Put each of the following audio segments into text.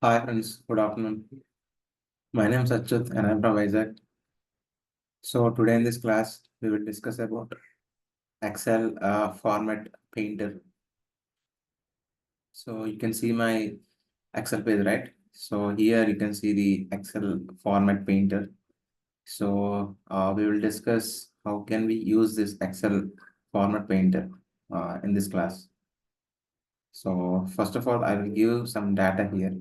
Hi friends, good afternoon. My name is Achyut and I'm from Vizag. So today in this class, we will discuss about Excel format painter. So you can see my Excel page, right? So here you can see the Excel format painter. So we will discuss how can we use this Excel format painter in this class. So first of all, I will give some data here.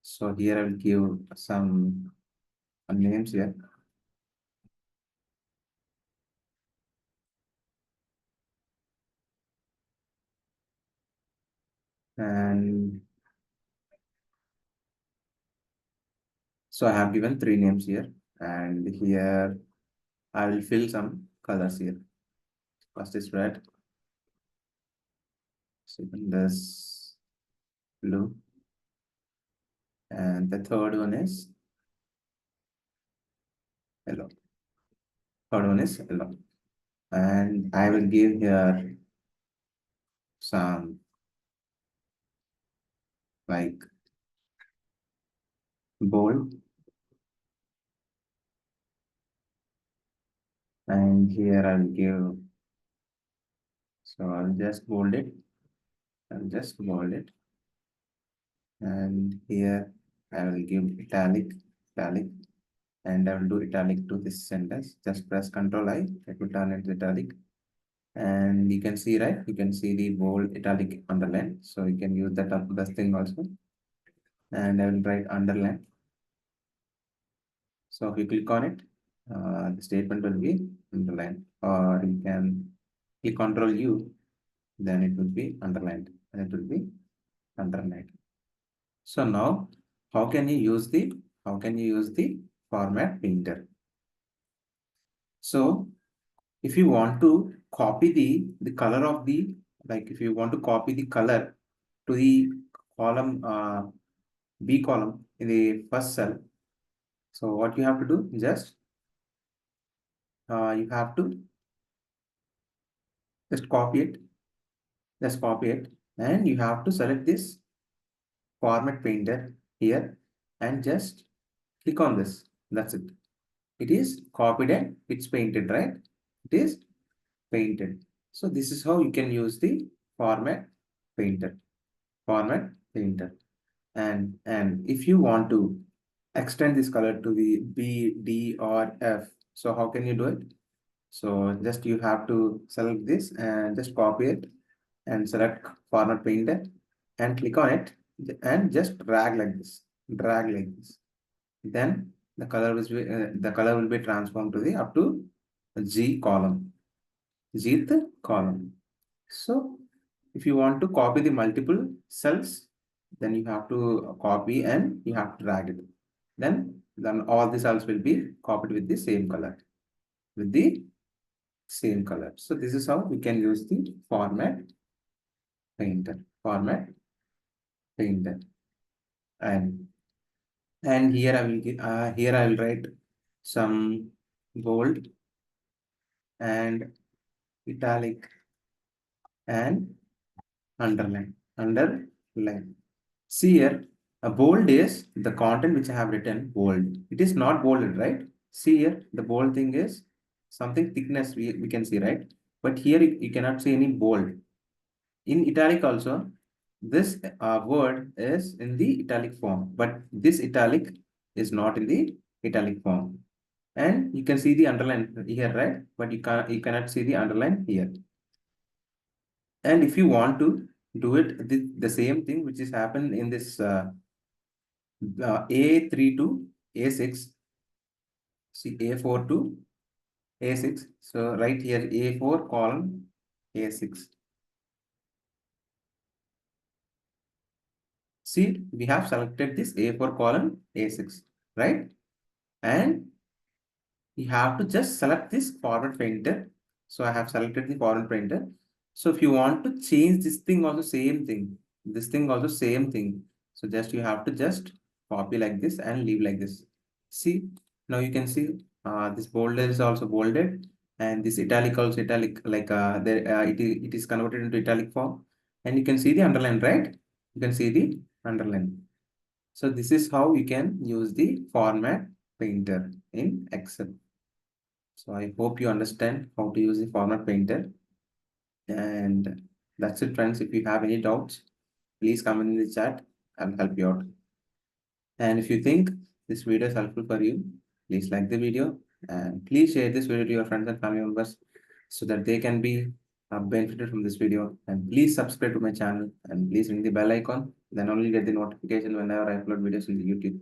So here I will give some names here. And so I have given three names here, and here I will fill some colors here. First is red, second is blue, and the third one is yellow. Third one is yellow. And I will give here some like bold, and here I'll give, so I'll just bold it. I'll just bold it. And here I will give italic, and I will do italic to this sentence. Just press Ctrl I, it will turn into italic. And you can see, right? You can see the bold italic underline. So you can use that this thing also. And I will write underline. So if you click on it, the statement will be underlined. Or you can click Ctrl U, then it will be underlined. And it will be underlined. So now, how can you use the format painter? So if you want to copy the color of the, like if you want to copy the color to the column B column in the first cell, so what you have to do, just you have to just copy it, and you have to select this format painter here and just click on this. That's it. It is copied and it's painted, right? It is painted. So this is how you can use the format painter. Format painter. And if you want to extend this color to the B, D, or F, so how can you do it? So just you have to select this and just copy it and select format painter and click on it and just drag like this. Drag like this. Then the color will be transformed to the up to G column. Gth column. So if you want to copy the multiple cells, then you have to copy and you have to drag it. Then all the cells will be copied with the same color. With the same color. So this is how we can use the format painter. Format painter. And here I will here I will write some bold and italic and underline. Underline. See here, a bold is the content which I have written bold. It is not bolded, right? See here, the bold thing is something thickness we can see, right? But here you cannot see any bold. In italic also, this word is in the italic form, but this italic is not in the italic form. And you can see the underline here, right? But you cannot see the underline here. And if you want to do it the same thing which is happened in this A3 to A6, see A4 to A6. So right here A4 column A6. See, we have selected this A4 column A6, right? And you have to just select this format painter. So I have selected the format painter. So if you want to change this thing also same thing, this thing also same thing. So just you have to just copy like this and leave like this. See, now you can see this bolded is also bolded and this italic also italic, like it is converted into italic form. And you can see the underline, right? You can see the underline. So this is how you can use the format painter in Excel. So I hope you understand how to use the format painter. And that's it, friends. If you have any doubts, please comment in the chat. I'll help you out. And if you think this video is helpful for you, please like the video and please share this video to your friends and family members so that they can be benefited from this video. And please subscribe to my channel and please ring the bell icon. Then only get the notification whenever I upload videos in the YouTube.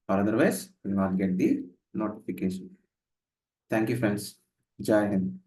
Or otherwise, you will not get the notification. Thank you, friends. Jai Hind.